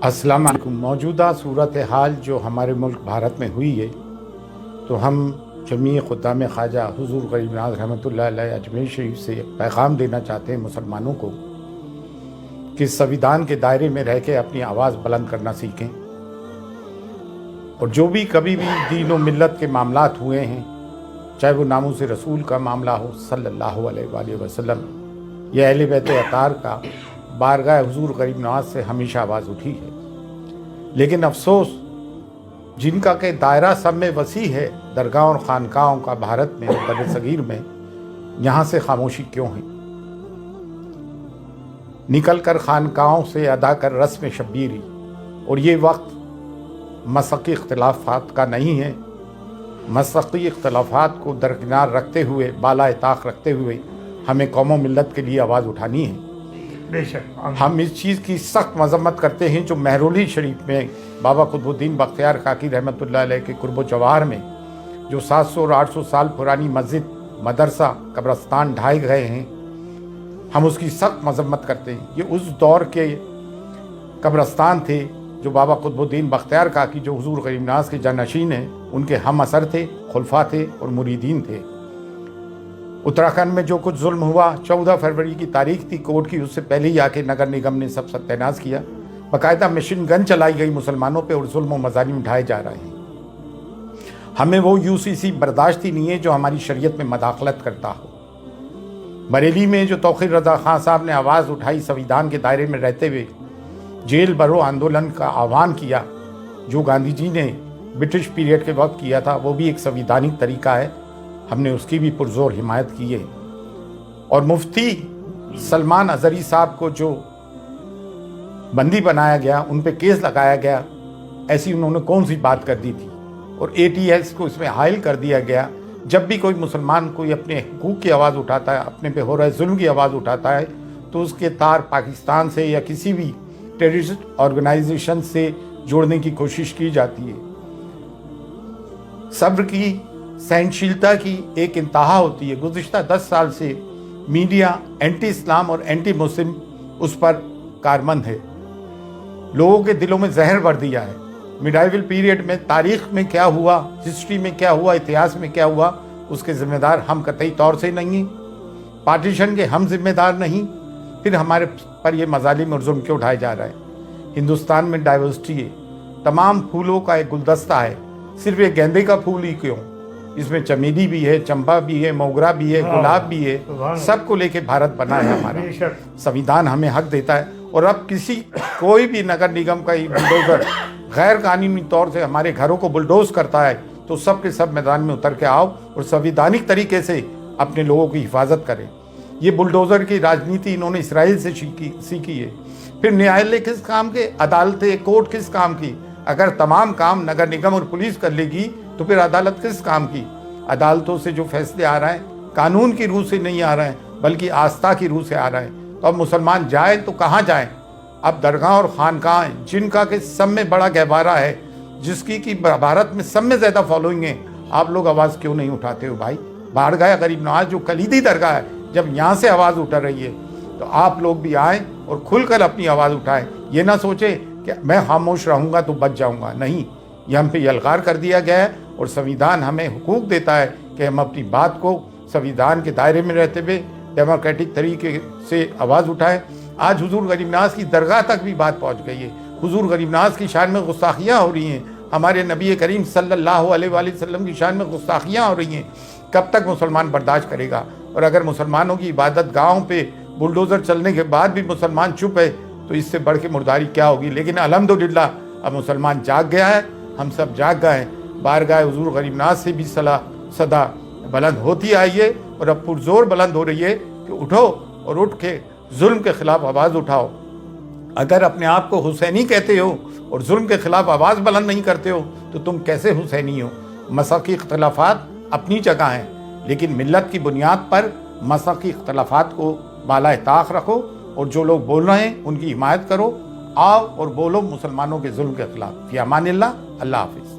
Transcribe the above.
अस्सलाम वालेकुम। मौजूदा सूरत हाल जो हमारे मुल्क भारत में हुई है, तो हम जमीय खुद्दाम ख्वाजा हुजूर गरीब नवाज़ रहमतुल्लाह अलैह अजमेर शरीफ से पैगाम देना चाहते हैं मुसलमानों को कि संविधान के दायरे में रह के अपनी आवाज़ बुलंद करना सीखें, और जो भी कभी भी दीन व मिल्लत के मामलात हुए हैं, चाहे वो नामूस रसूल का मामला हो सल्लल्लाहु अलैहि वसल्लम या अहले बैत अतार का, बारगाह हुजूर गरीब नवाज से हमेशा आवाज़ उठी है। लेकिन अफसोस जिनका के दायरा सब में वसी है, दरगाह और खानकाहों का भारत में और बरसगीर में, यहाँ से खामोशी क्यों है? निकल कर खानकाहों से अदा कर रस्म शब्बीरी, और ये वक्त मसक़ी इख्तिलाफ़ात का नहीं है। मसक़ी इख्तिलाफ़ात को दरकिनार रखते हुए, बाला ताक़ रखते हुए हमें कौम मिल्लत के लिए आवाज़ उठानी है। बेशक हम इस चीज़ की सख्त मजम्मत करते हैं जो महरौली शरीफ में बाबा कुतुबुद्दीन बख्तियार काकी रहमतुल्लाह अलैह के कुर्ब जवाहर में जो 700 और 800 साल पुरानी मस्जिद, मदरसा, कब्रस्तान ढाए गए हैं, हम उसकी सख्त मजम्मत करते हैं। ये उस दौर के कब्रस्तान थे जो बाबा कुतुबुद्दीन बख्तियार काकी जो हुजूर गरीब नवाज के जानशीन हैं, उनके हम असर थे, खुलफा थे और मुरीदीन थे। उत्तराखंड में जो कुछ जुल्म हुआ, 14 फरवरी की तारीख थी कोर्ट की, उससे पहले ही आके नगर निगम ने सब सत्यानाश किया। बाकायदा मशीन गन चलाई गई मुसलमानों पे और जुल्म व मज़ालिम उठाए जा रहे हैं। हमें वो यूसीसी बर्दाश्त ही नहीं है जो हमारी शरीयत में मदाखलत करता हो। बरेली में जो तौक़ीर रज़ा खान साहब ने आवाज़ उठाई, संविधान के दायरे में रहते हुए जेल भरो आंदोलन का आह्वान किया, जो गांधी जी ने ब्रिटिश पीरियड के वक्त किया था, वो भी एक संविधानिक तरीका है। हमने उसकी भी पुरजोर हिमायत की है। और मुफ्ती सलमान अज़हरी साहब को जो बंदी बनाया गया, उन पे केस लगाया गया, ऐसी उन्होंने कौन सी बात कर दी थी? और ATS को इसमें हायल कर दिया गया। जब भी कोई मुसलमान कोई अपने हुकूक की आवाज़ उठाता है, अपने पे हो रहे जुल्म की आवाज़ उठाता है, तो उसके तार पाकिस्तान से या किसी भी टेररिस्ट ऑर्गेनाइजेशन से जोड़ने की कोशिश की जाती है। सब्र की, सहनशीलता की एक इंतहा होती है। गुज़िश्ता 10 साल से मीडिया एंटी इस्लाम और एंटी मुस्लिम उस पर कारमंद है। लोगों के दिलों में जहर भर दिया है। मिडाइवल पीरियड में तारीख़ में क्या हुआ, हिस्ट्री में क्या हुआ, इतिहास में क्या हुआ, उसके ज़िम्मेदार हम कतई तौर से नहीं हैं। पार्टीशन के हम ज़िम्मेदार नहीं, फिर हमारे पर ये मज़ालिम और जुल्म क्यों उठाए जा रहे हैं? हिंदुस्तान में डाइवर्सिटी है, तमाम फूलों का एक गुलदस्ता है, सिर्फ एक गेंदे का फूल ही क्यों? इसमें चमेली भी है, चंपा भी है, मोगरा भी है, गुलाब भी है, सबको लेके भारत बना है हमारा। संविधान हमें हक देता है। और अब कोई भी नगर निगम का बुलडोजर गैर कानूनी तौर से हमारे घरों को बुलडोज करता है, तो सब के सब मैदान में उतर के आओ और संविधानिक तरीके से अपने लोगों की हिफाजत करें। ये बुलडोजर की राजनीति इन्होंने इसराइल से सीखी है। फिर न्यायालय किस काम के, अदालतें, कोर्ट किस काम की? अगर तमाम काम नगर निगम और पुलिस कर लेगी तो फिर अदालत किस काम की? अदालतों से जो फैसले आ रहे हैं कानून की रूह से नहीं आ रहे हैं, बल्कि आस्था की रूह से आ रहे हैं। तो अब मुसलमान जाए तो कहाँ जाएं? अब दरगाह और खानकाह जिनका के सब में बड़ा गहवारा है, जिसकी कि भारत में सब में ज़्यादा फॉलोइंग है, आप लोग आवाज़ क्यों नहीं उठाते हो भाई? बारगाह गरीब नवाज जो कलीदी दरगाह है, जब यहाँ से आवाज़ उठ रही है तो आप लोग भी आएँ और खुलकर अपनी आवाज़ उठाएँ। ये ना सोचें कि मैं खामोश रहूँगा तो बच जाऊँगा, नहीं। ये हम पे यलगार कर दिया गया है और संविधान हमें हुकूक देता है कि हम अपनी बात को संविधान के दायरे में रहते हुए डेमोक्रेटिक तरीके से आवाज़ उठाएं। आज हुजूर गरीब नवाज की दरगाह तक भी बात पहुंच गई है। हुजूर गरीब नवाज की शान में गुस्ताखियाँ हो रही हैं, हमारे नबी करीम सल्लल्लाहु अलैहि वसल्लम की शान में गुस्ताखियाँ हो रही हैं। कब तक मुसलमान बर्दाश्त करेगा? और अगर मुसलमानों की इबादत गाहों पर बुलडोज़र चलने के बाद भी मुसलमान चुप है, तो इससे बढ़ के मुर्दारी क्या होगी? लेकिन अल्हम्दुलिल्लाह अब मुसलमान जाग गया है, हम सब जाग गए हैं। बारगाह हुजूर गरीब नवाज से भी सदा बुलंद होती आई है और अब पुरजोर बुलंद हो रही है कि उठो और उठ के जुल्म के ख़िलाफ़ आवाज़ उठाओ। अगर अपने आप को हुसैनी कहते हो और जुल्म के ख़िलाफ़ आवाज़ बुलंद नहीं करते हो, तो तुम कैसे हुसैनी हो? मसक़ी इख्तिलाफ़ात अपनी जगह हैं, लेकिन मिल्लत की बुनियाद पर मसक़ी इख्तिलाफ़ात को बाला ताक़ रखो और जो लोग बोल रहे हैं उनकी हिमायत करो। आओ और बोलो मुसलमानों के जुल्म के ख़िलाफ़। फ़ी अमानिल्लाह। अल्लाह हाफ़िज़।